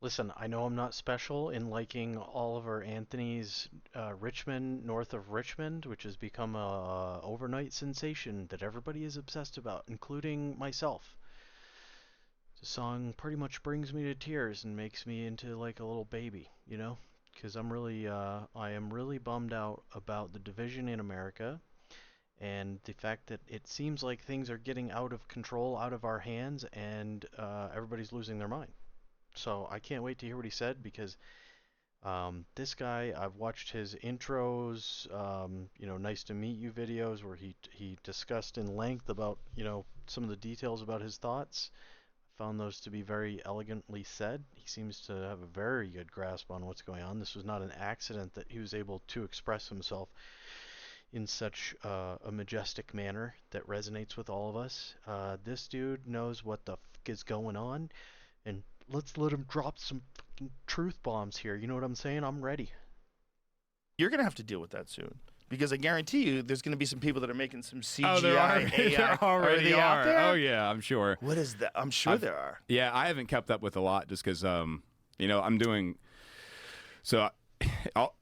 Listen, I know I'm not special in liking Oliver Anthony's Richmond, north of Richmond, which has become a overnight sensation that everybody is obsessed about, including myself. The song pretty much brings me to tears and makes me into like a little baby, you know? Because I am really bummed out about the division in America and the fact that it seems like things are getting out of control, out of our hands, and everybody's losing their mind. So I can't wait to hear what he said because this guy, I've watched his intros, nice to meet you videos where he discussed in length about, some of the details about his thoughts. Found those to be very elegantly said. He seems to have a very good grasp on what's going on. This was not an accident that he was able to express himself in such a majestic manner that resonates with all of us. This dude knows what the fuck is going on, and let's let him drop some fucking truth bombs here. You know what I'm saying? I'm ready. You're gonna have to deal with that soon because I guarantee you, there's gonna be some people that are making some CGI. Oh, there are. AI. There already they out are. there? Oh yeah, I'm sure. What is that? I'm sure there are. Yeah, I haven't kept up with a lot just because, I'm doing so.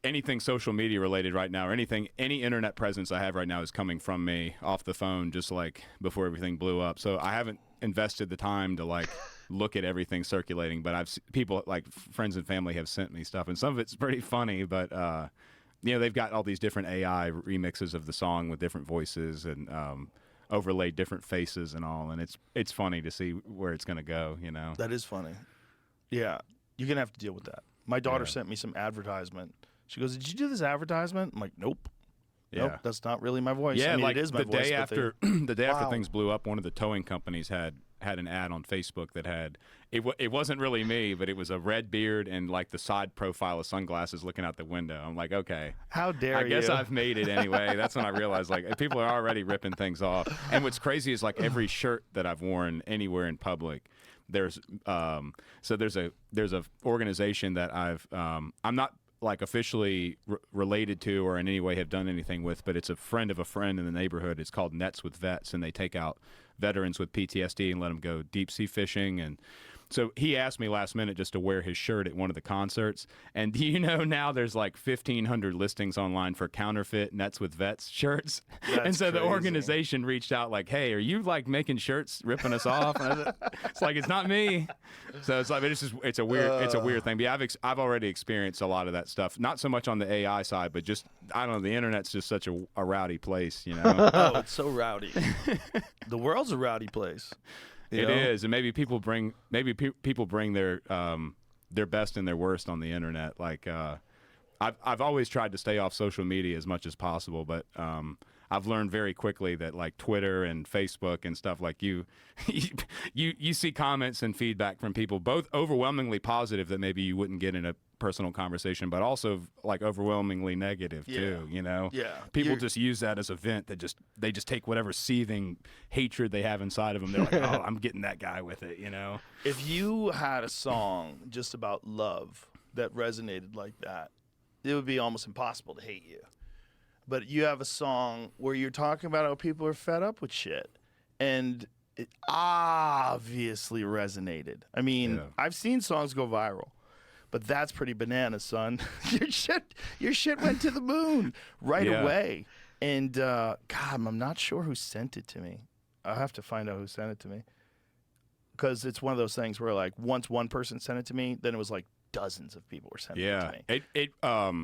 Anything social media related right now, or any internet presence I have right now is coming from me off the phone, just like before everything blew up. So I haven't invested the time to like look at everything circulating. But people like friends and family have sent me stuff, and some of it's pretty funny. But they've got all these different AI remixes of the song with different voices and overlaid different faces and all, and it's funny to see where it's going to go. That is funny. Yeah, you're gonna have to deal with that. My daughter sent me some advertisement. She goes, "Did you do this advertisement?" I'm like, "Nope, nope, that's not really my voice." Yeah, I mean, like it is my the voice. day after the day after Wow. things blew up, one of the towing companies had an ad on Facebook that had it wasn't really me, but it was a red beard and like the side profile of sunglasses looking out the window. I'm like, okay, How dare you? I guess I've made it anyway. That's when I realized like people are already ripping things off. And what's crazy is like every shirt that I've worn anywhere in public, there's there's a organization that I'm not like officially related to or in any way have done anything with, but it's a friend of a friend in the neighborhood. It's called Nets with Vets, and they take out veterans with PTSD and let them go deep sea fishing. And so he asked me last minute just to wear his shirt at one of the concerts. And do you know now there's like 1,500 listings online for counterfeit Nets with Vets shirts? And so the crazy. organization reached out like, hey, are you like making shirts, ripping us off? And I said, it's like, it's not me. So it's like, it's a weird thing. But yeah, I've already experienced a lot of that stuff. Not so much on the AI side, but just, I don't know, the internet's just such a rowdy place, Oh, it's so rowdy. The world's a rowdy place. It is, and maybe people bring their best and their worst on the internet. Like I've always tried to stay off social media as much as possible, but I've learned very quickly that like Twitter and Facebook and stuff like you see comments and feedback from people, both overwhelmingly positive that maybe you wouldn't get in a personal conversation, but also like overwhelmingly negative too. Yeah. People just use that as a vent. They just take whatever seething hatred they have inside of them. They're like, oh, I'm getting that guy with it. If you had a song just about love that resonated like that, it would be almost impossible to hate you. But you have a song where you're talking about how people are fed up with shit, and it obviously resonated. I mean, I've seen songs go viral, but that's pretty bananas, son. your shit went to the moon right away. And God, I'm not sure who sent it to me. I'll have to find out who sent it to me, because it's one of those things where like once one person sent it to me, then it was like dozens of people were sending it to me.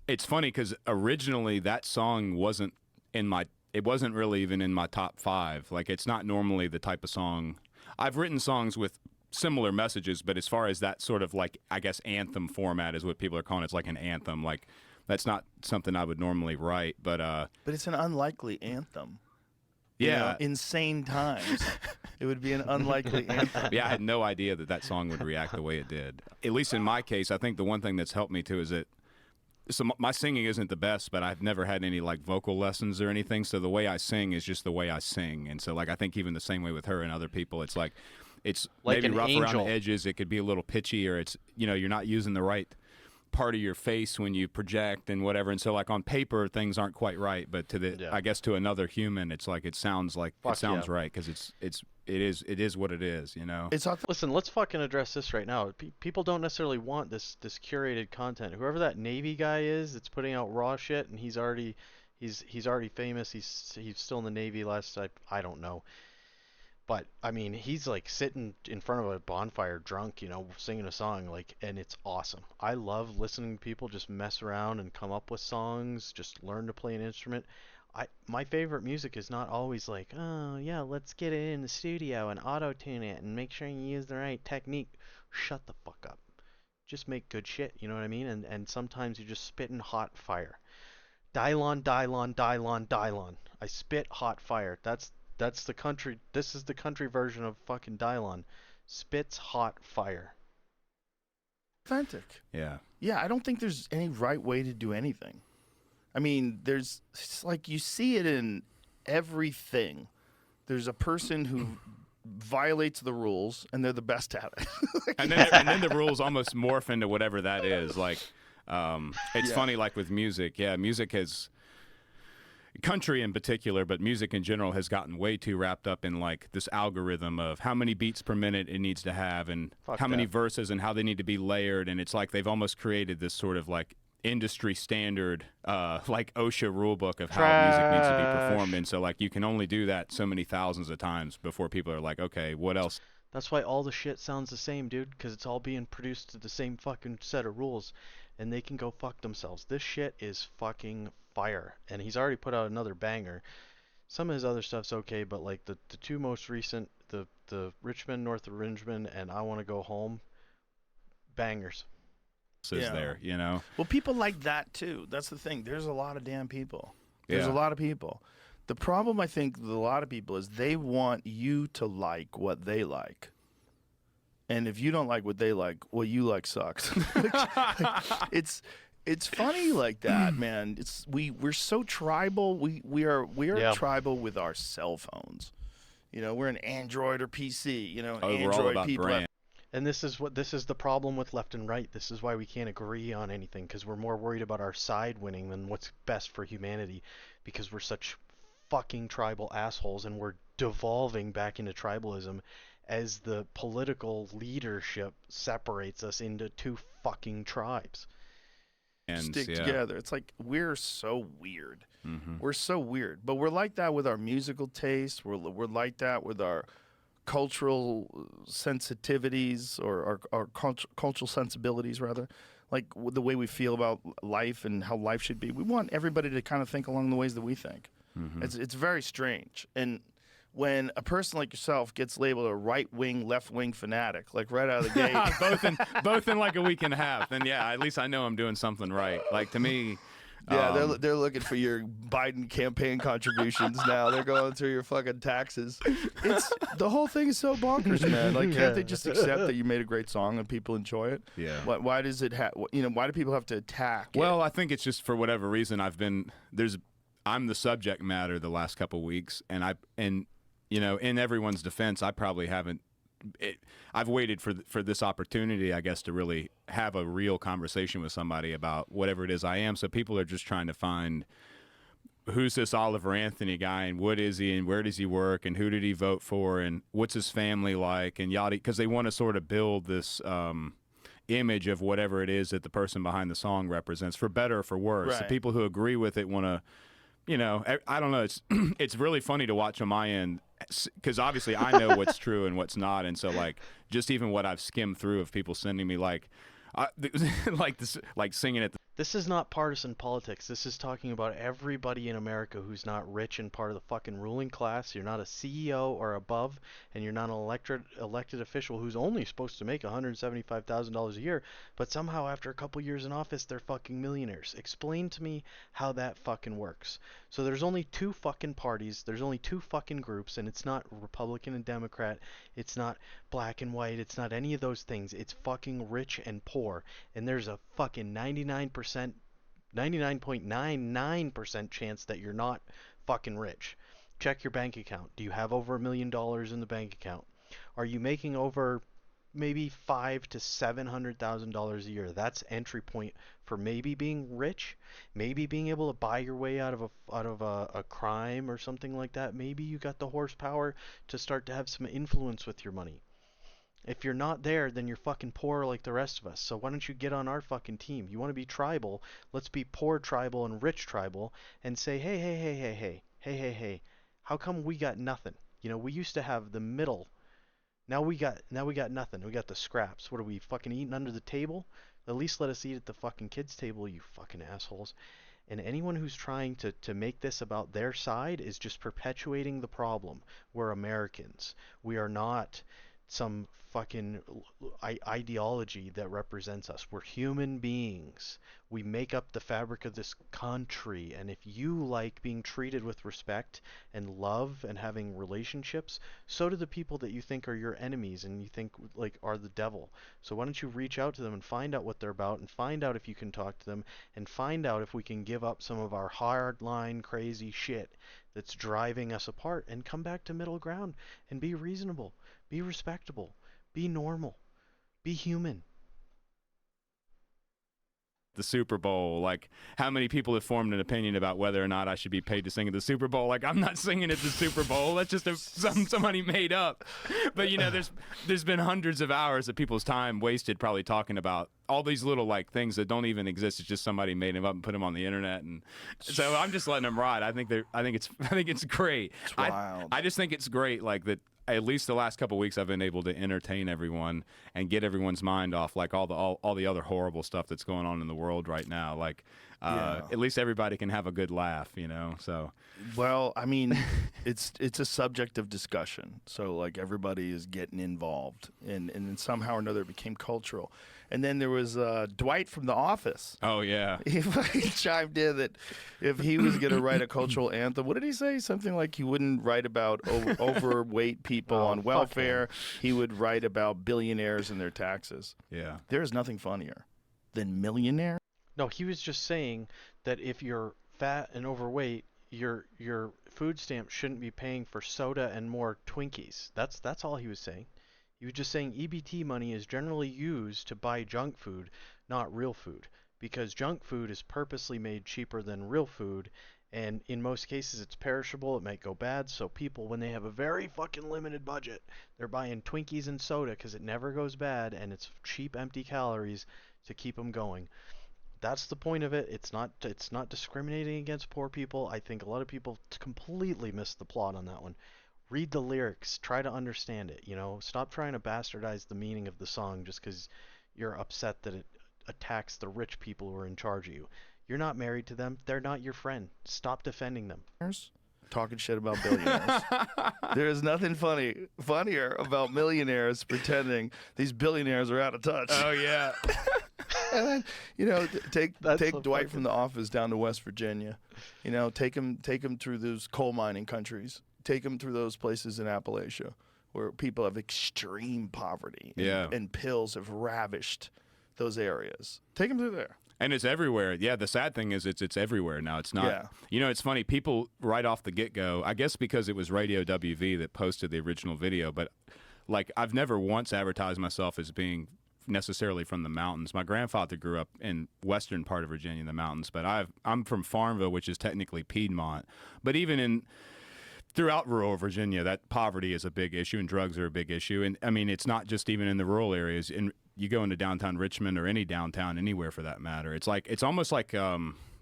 It's funny because originally that song wasn't really even in my top 5. Like, it's not normally the type of song. I've written songs with similar messages, but as far as that sort of like, I guess, anthem format is what people are calling it. It's like an anthem. Like, that's not something I would normally write, but it's an unlikely anthem. Yeah. Insane times. It would be an unlikely anthem. Yeah, I had no idea that song would react the way it did. At least in my case, I think the one thing that's helped me too is that my singing isn't the best, but I've never had any like vocal lessons or anything. So the way I sing is just the way I sing. And so like I think even the same way with her and other people, it's like maybe rough around the edges. It could be a little pitchy, or it's you're not using the right part of your face when you project and whatever. And so like on paper things aren't quite right, but to the Yeah. I guess to another human it sounds Fuck yeah. right because it is what it is, you know. It's authentic. Listen, let's fucking address this right now. People don't necessarily want this curated content. Whoever that Navy guy is that's putting out raw shit, and he's already famous. He's still in the Navy. I don't know, but I mean he's like sitting in front of a bonfire drunk, singing a song like, and it's awesome. I love listening to people just mess around and come up with songs, just learn to play an instrument. My favorite music is not always like, oh yeah, let's get it in the studio and auto tune it and make sure you use the right technique. Shut the fuck up. Just make good shit, you know what I mean? And sometimes you're just spitting hot fire. Dylon, Dylon, Dylon, Dylon. I spit hot fire. That's the country. This is the country version of fucking Dylon. Spits hot fire. Yeah. Yeah, I don't think there's any right way to do anything. I mean, it's like you see it in everything. There's a person who violates the rules, and they're the best at it. And then the rules almost morph into whatever that is. Like, it's funny, like with music. Yeah, music has, country in particular, but music in general has gotten way too wrapped up in like this algorithm of how many beats per minute it needs to have, and Fuck how many that. verses and how they need to be layered. And it's like they've almost created this sort of like industry standard, like OSHA rule book of how music needs to be performed. And so like you can only do that so many thousands of times before people are like, okay, what else? That's why all the shit sounds the same, dude, because it's all being produced to the same fucking set of rules, and they can go fuck themselves. This shit is fucking fire, and he's already put out another banger. Some of his other stuff's okay, but like the two most recent, the Richmond, North of Richmond, and I Want to Go Home, bangers. Is Yeah. there, you know? Well, people like that too. That's the thing. There's a lot of damn people. There's Yeah. a lot of people. The problem, I think, with a lot of people is they want you to like what they like. And if you don't like what they like, what you like sucks. It's funny like that, man. We're so tribal. We are Yeah. tribal with our cell phones. We're an Android or PC. We're all Android about people. brand. And this is the problem with left and right. This is why we can't agree on anything, because we're more worried about our side winning than what's best for humanity, because we're such fucking tribal assholes, and we're devolving back into tribalism as the political leadership separates us into two fucking tribes. Stick Yeah. together. It's like we're so weird. Mm-hmm. We're so weird, but we're like that with our musical tastes. We're like that with our cultural sensitivities or our cultural sensibilities, rather. Like the way we feel about life and how life should be. We want everybody to kind of think along the ways that we think. Mm-hmm. It's very strange. And when a person like yourself gets labeled a right-wing, left-wing fanatic, like right out of the gate. both in like a week and a half, then yeah, at least I know I'm doing something right. Like to me, Yeah, they're looking for your Biden campaign contributions now. They're going through your fucking taxes. The whole thing is so bonkers, man. Like, can't they just accept that you made a great song and people enjoy it? Yeah. Why does it why do people have to attack it? Well, I think it's just for whatever reason I'm the subject matter the last couple weeks, and in everyone's defense, I probably haven't. I've waited for this opportunity, I guess, to really have a real conversation with somebody about whatever it is I am. So people are just trying to find who's this Oliver Anthony guy, and what is he, and where does he work, and who did he vote for, and what's his family like, and yada, because they want to sort of build this image of whatever it is that the person behind the song represents, for better or for worse. The Right. people who agree with it want to. I don't know. It's really funny to watch on my end, because obviously I know what's true and what's not, and so like just even what I've skimmed through of people sending me like singing at the This is not partisan politics. This is talking about everybody in America who's not rich and part of the fucking ruling class. You're not a CEO or above, and you're not an elected official who's only supposed to make $175,000 a year, but somehow after a couple years in office, they're fucking millionaires. Explain to me how that fucking works. So there's only two fucking parties, there's only two fucking groups, and it's not Republican and Democrat, it's not black and white, it's not any of those things. It's fucking rich and poor, and there's a fucking 99.99% chance that you're not fucking rich. Check your bank account. Do you have over $1 million in the bank account? Are you making over maybe five to $700,000 a year. That's entry point for maybe being rich, maybe being able to buy your way out of a crime or something like that. Maybe you got the horsepower to start to have some influence with your money. If you're not there, then you're fucking poor like the rest of us. So why don't you get on our fucking team? You want to be tribal? Let's be poor tribal and rich tribal and say, hey, hey, hey, hey, hey, hey, hey, hey. How come we got nothing? We used to have the middle. Now we got nothing. We got the scraps. What are we fucking eating under the table? At least let us eat at the fucking kids' table, you fucking assholes. And anyone who's trying to make this about their side is just perpetuating the problem. We're Americans. We are not some fucking ideology that represents us. We're human beings. We make up the fabric of this country. And if you like being treated with respect and love and having relationships, so do the people that you think are your enemies and you think like are the devil. So why don't you reach out to them and find out what they're about and find out if you can talk to them and find out if we can give up some of our hard line crazy shit that's driving us apart and come back to middle ground and be reasonable, be respectable, be normal, be human. The Super Bowl, like how many people have formed an opinion about whether or not I should be paid to sing at the Super Bowl. Like, I'm not singing at the Super Bowl. That's just somebody made up. But there's been hundreds of hours of people's time wasted probably talking about all these little like things that don't even exist. It's just somebody made them up and put them on the internet, and so I'm just letting them ride. I think it's great. It's wild. I just think it's great, like that. At least the last couple of weeks, I've been able to entertain everyone and get everyone's mind off like all the other horrible stuff that's going on in the world right now. Like, at least everybody can have a good laugh, So, well, I mean, it's a subject of discussion. So like everybody is getting involved, and then somehow or another it became cultural. And then there was Dwight from The Office. Oh yeah, He chimed in that if he was going to write a cultural anthem, what did he say? Something like he wouldn't write about overweight people on welfare. He would write about billionaires and their taxes. yeah. There is nothing funnier than millionaire. No, he was just saying that if you're fat and overweight, your food stamps shouldn't be paying for soda and more Twinkies. That's all he was saying. He was just saying EBT money is generally used to buy junk food, not real food, because junk food is purposely made cheaper than real food, and in most cases it's perishable, it might go bad, so people, when they have a very fucking limited budget, they're buying Twinkies and soda because it never goes bad and it's cheap, empty calories to keep them going. That's the point of it. It's not discriminating against poor people. I think a lot of people completely missed the plot on that one. Read the lyrics, try to understand it, Stop trying to bastardize the meaning of the song just because you're upset that it attacks the rich people who are in charge of you. You're not married to them. They're not your friend. Stop defending them. Talking shit about billionaires. There is nothing funnier about millionaires pretending these billionaires are out of touch. Oh yeah. And then, take so Dwight fucking... from The Office down to West Virginia. Take him through those coal mining countries. Take him through those places in Appalachia where people have extreme poverty and pills have ravished those areas. Take him through there. And it's everywhere. Yeah, the sad thing is it's everywhere now. It's not. Yeah. It's funny. People right off the get-go, I guess because it was Radio WV that posted the original video, but like I've never once advertised myself as being necessarily from the mountains. My grandfather grew up in western part of Virginia, the mountains, but I'm from Farmville, which is technically Piedmont. But even throughout rural Virginia, that poverty is a big issue and drugs are a big issue. And I mean, it's not just even in the rural areas. You go into downtown Richmond or any downtown anywhere for that matter. It's almost like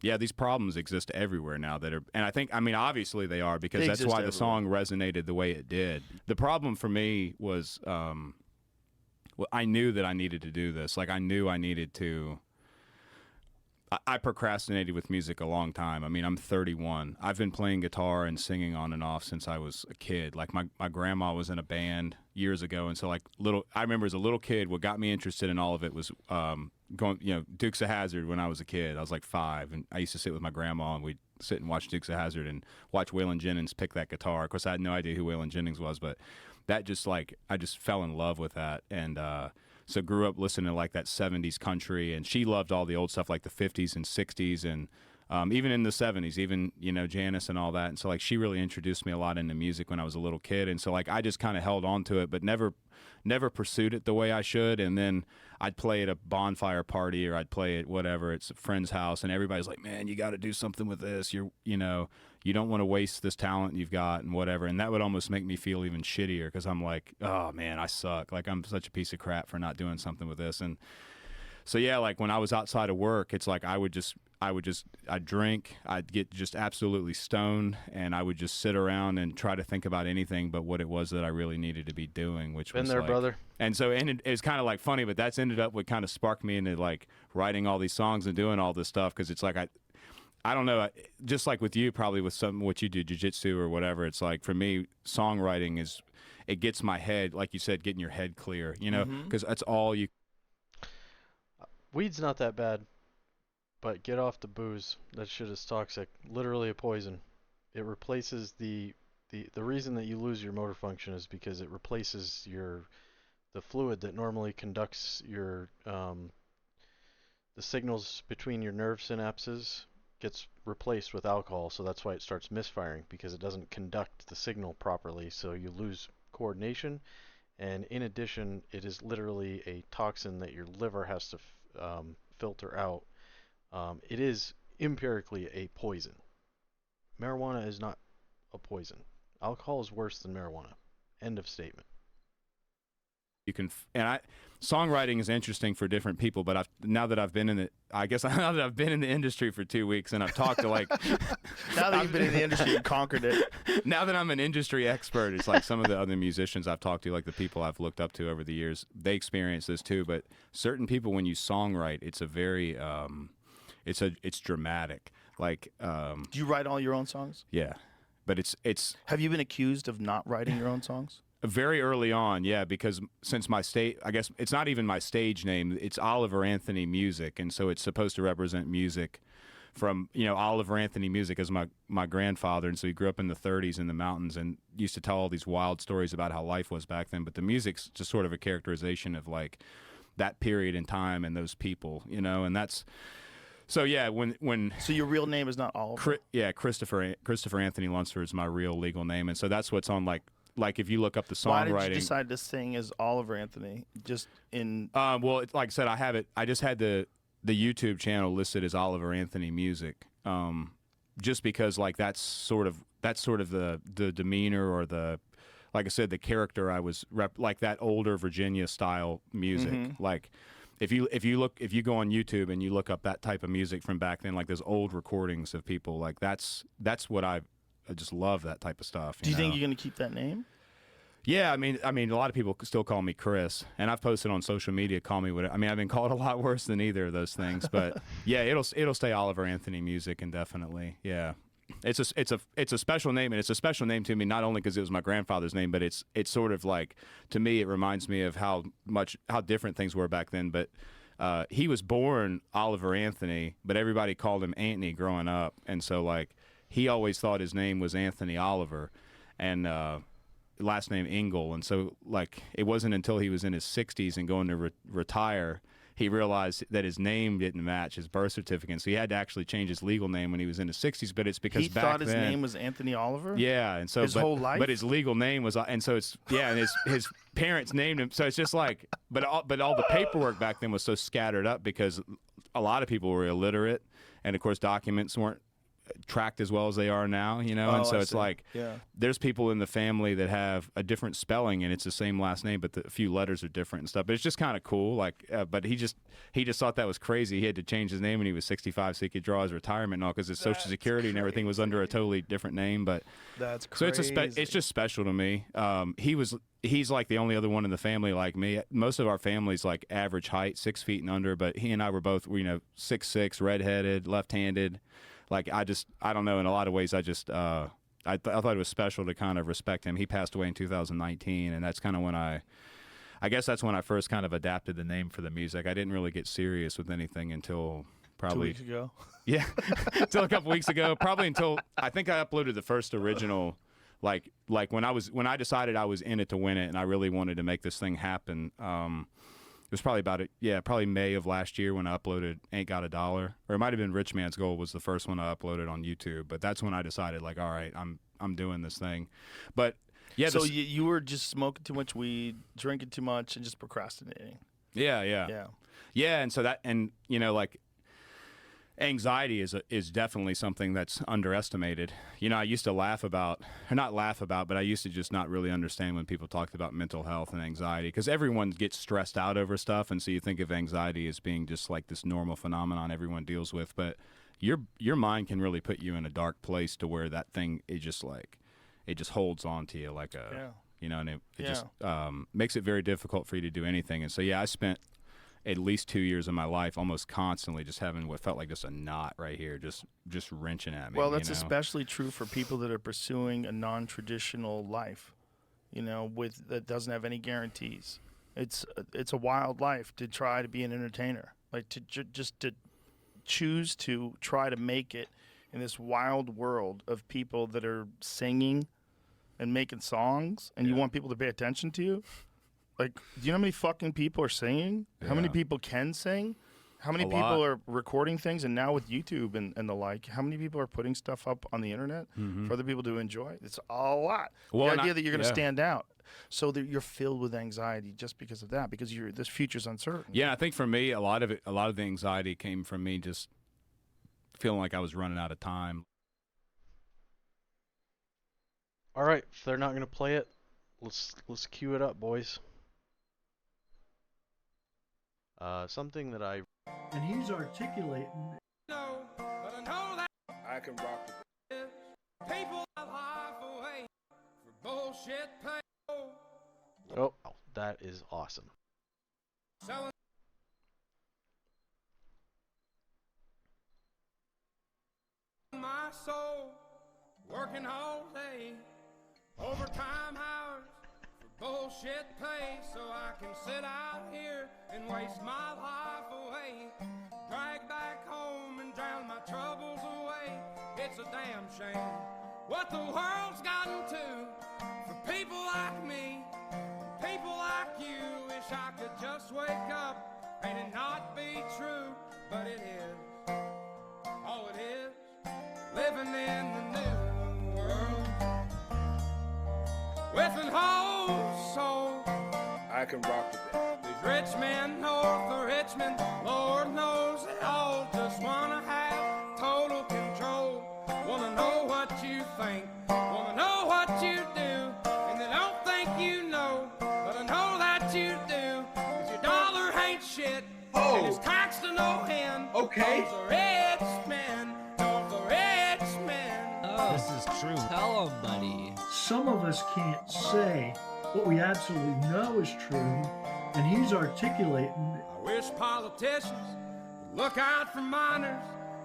these problems exist everywhere now and I mean obviously they are because that's why the song resonated the way it did. The problem for me was I knew that I needed to do this. Like I knew I needed to. I procrastinated with music a long time. I mean, I'm 31. I've been playing guitar and singing on and off since I was a kid. Like my grandma was in a band years ago, and so I remember as a little kid, what got me interested in all of it was going, Dukes of Hazzard when I was a kid. I was like 5, and I used to sit with my grandma and we'd sit and watch Dukes of Hazzard and watch Waylon Jennings pick that guitar. Of course, I had no idea who Waylon Jennings was, but that I just fell in love with that, and so grew up listening to like that 70s country, and she loved all the old stuff like the 50s and 60s, and even in the 70s, even, you know, Janis and all that. And so like she really introduced me a lot into music when I was a little kid. And so like I just kind of held on to it, but never pursued it the way I should. And then I'd play at a bonfire party, or I'd play at whatever, it's a friend's house, and everybody's like, man, you got to do something with this. You know, you don't want to waste this talent you've got and whatever. And that would almost make me feel even shittier, because I'm like, oh man, I suck. Like I'm such a piece of crap for not doing something with this. And so yeah, like when I was outside of work, it's like I'd drink, I'd get just absolutely stoned, and I would just sit around and try to think about anything but what it was that I really needed to be doing, which Been was there, like, brother. And so it's kind of like funny, but that's ended up what kind of sparked me into like writing all these songs and doing all this stuff, because it's like I don't know, just like with you, probably with what you do, jiu-jitsu or whatever, it's like for me, songwriting it gets my head, like you said, getting your head clear, you know, because that's all you. Weed's not that bad, but get off the booze. That shit is toxic. Literally a poison. It replaces the reason that you lose your motor function is because it replaces the fluid that normally conducts your the signals between your nerve synapses gets replaced with alcohol, so that's why it starts misfiring, because it doesn't conduct the signal properly, so you lose coordination. And in addition, it is literally a toxin that your liver has to filter out. It is empirically a poison. Marijuana is not a poison. Alcohol is worse than marijuana. End of statement. You can, songwriting is interesting for different people, but now that I've been in the industry for 2 weeks, and I've talked to like, now that you've been in the industry and conquered it, now that I'm an industry expert, it's like some of the other musicians I've talked to, like the people I've looked up to over the years, they experience this too. But certain people, when you songwrite, it's a very, it's dramatic. Like, do you write all your own songs? Yeah, but it's. Have you been accused of not writing your own songs? Very early on, yeah, because since I guess it's not even my stage name, it's Oliver Anthony Music, and so it's supposed to represent music from, you know, Oliver Anthony Music as my grandfather, and so he grew up in the 30s in the mountains and used to tell all these wild stories about how life was back then, but the music's just sort of a characterization of like that period in time and those people, you know, and that's. So yeah, when so your real name is not Oliver? Christopher Anthony Lunsford is my real legal name, and so that's what's on like if you look up the songwriting. Why did you decide to sing as Oliver Anthony? Just in well, like I said, I just had the YouTube channel listed as Oliver Anthony Music, just because like that's sort of the demeanor, or the, like I said, the character I was like that older Virginia style music. Like if you go on YouTube and you look up that type of music from back then, like those old recordings of people, like that's what I just love, that type of stuff. Do you think you're going to keep that name? Yeah, I mean, a lot of people still call me Chris, and I've posted on social media, call me whatever. I mean, I've been called a lot worse than either of those things, but yeah, it'll stay Oliver Anthony Music indefinitely. Yeah, it's a special name, and it's a special name to me not only because it was my grandfather's name, but it's sort of like, to me, it reminds me of how different things were back then. But he was born Oliver Anthony, but everybody called him Anthony growing up, and so like. He always thought his name was Anthony Oliver, and last name Engel. And so, like, it wasn't until he was in his 60s and going to retire, he realized that his name didn't match his birth certificate. So he had to actually change his legal name when he was in his 60s. But it's because he back thought his then, name was Anthony Oliver. Yeah, and so his whole life. But his legal name was, and so it's and his parents named him. So it's just like, but all the paperwork back then was so scattered up because a lot of people were illiterate, and of course documents weren't tracked as well as they are now, you know. And so it's like, there's people in the family that have a different spelling and it's the same last name, but a few letters are different and stuff. But it's just kind of cool. Like, but he just thought that was crazy. He had to change his name when he was 65 so he could draw his retirement and all, because his Social Security and everything was under a totally different name. But that's crazy. So it's just special to me. He's like the only other one in the family like me. Most of our family's like average height, 6 feet and under, but he and I were both, 6'6", redheaded, left-handed. Like, I don't know, in a lot of ways, I thought it was special to kind of respect him. He passed away in 2019, and that's kind of when I guess that's when I first kind of adapted the name for the music. I didn't really get serious with anything until probably 2 weeks ago. Yeah, until a couple weeks ago. Probably until I think I uploaded the first original, like when I decided I was in it to win it, and I really wanted to make this thing happen. It was probably probably May of last year when I uploaded Ain't Got a Dollar, or it might have been Rich Man's Gold was the first one I uploaded on YouTube. But that's when I decided, like, all right, I'm doing this thing. But yeah, So you were just smoking too much weed, drinking too much, and just procrastinating. yeah, and so that, and like, anxiety is definitely something that's underestimated. I used to but I used to just not really understand when people talked about mental health and anxiety, because everyone gets stressed out over stuff, and so you think of anxiety as being just like this normal phenomenon everyone deals with, but your mind can really put you in a dark place to where that thing is just like, it just holds on to you like a and it just makes it very difficult for you to do anything. And so I spent at least 2 years of my life almost constantly just having what felt like just a knot right here, just wrenching at me. Well, that's especially true for people that are pursuing a non-traditional life, that doesn't have any guarantees. It's a wild life to try to be an entertainer, like to just to choose to try to make it in this wild world of people that are singing and making songs, and you want people to pay attention to you. Like, do you know how many fucking people are singing? How many people can sing? How many people are recording things? And now with YouTube and the like, how many people are putting stuff up on the internet for other people to enjoy? It's a lot. Well, the idea that you're going to stand out. So that you're filled with anxiety just because of that, because this future's uncertain. Yeah, I think for me, a lot of the anxiety came from me just feeling like I was running out of time. All right, if they're not going to play it, let's cue it up, boys. Something that I... And he's articulating... No, but I know that I can rock with it. people have life away for bullshit pay. Oh, that is awesome. Selling my soul, working all day, overtime hours for bullshit pay, so I can sit out here and waste my life away, drag back home and drown my troubles away. It's a damn shame what the world's gotten to for people like me, people like you. Wish I could just wake up and it not be true, but it is. Oh, it is. Living in the new world with an whole soul. I can rock with it. These rich men north of Richmond, Lord knows they all just wanna have total control. Wanna know what you think, wanna know what you do, and they don't think you know, but I know that you do. 'Cause your dollar ain't shit, and it's taxed to no end. Okay. Those are rich men, those are rich men. Oh, this is true. Tell 'em, buddy. Some of us can't say what we absolutely know is true, and he's articulating... I wish politicians would look out for minors,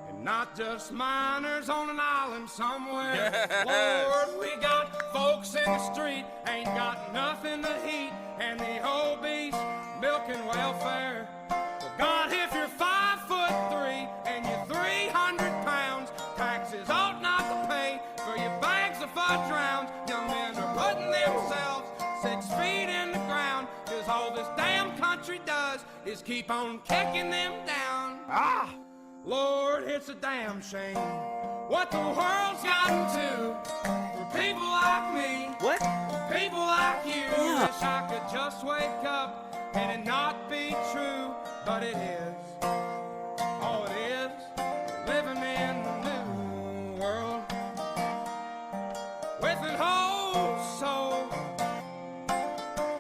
and not just minors on an island somewhere. Lord, we got folks in the street, ain't got nothing to eat, and the obese milking welfare. Well, God, if you're 5'3" and you're 300 pounds, taxes ought not to pay for your bags of fudge rounds. Young men are putting themselves 6 feet in the ground, 'cause all this damn country does is keep on kicking them down. Lord, it's a damn shame what the world's gotten to for people like me. What? People like you. Wish I could just wake up and it not be true, but it is. Oh, it is. Living in the new world with an whole soul.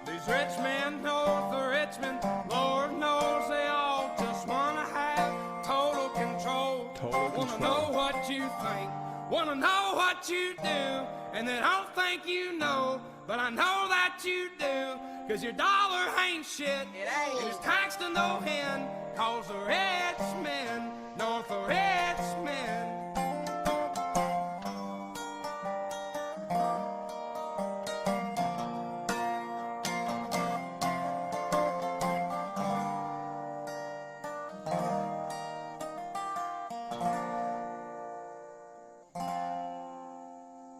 These rich men north of Richmond, Lord knows they all just wanna have total control. Wanna know what you think, wanna know what you do, and they don't think you know, but I know that you do. 'Cause your dollar ain't shit, it ain't. And it's taxed to no end, 'cause the rich men north of Richmond.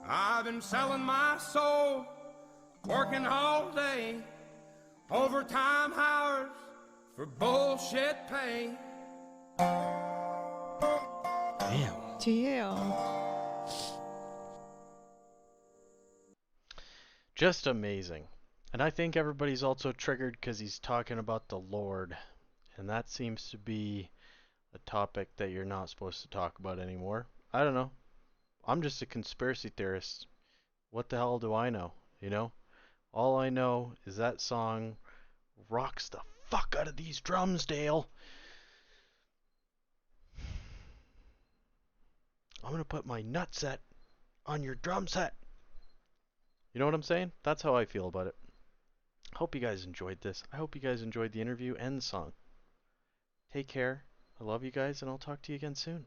I've been selling my soul, working all day, overtime hours for bullshit pain. Damn. Damn. Just amazing. And I think everybody's also triggered because he's talking about the Lord. And that seems to be a topic that you're not supposed to talk about anymore. I don't know. I'm just a conspiracy theorist. What the hell do I know? You know? All I know is that song rocks the fuck out of these drums, Dale. I'm gonna put my nutset on your drum set. You know what I'm saying? That's how I feel about it. Hope you guys enjoyed this. I hope you guys enjoyed the interview and the song. Take care. I love you guys, and I'll talk to you again soon.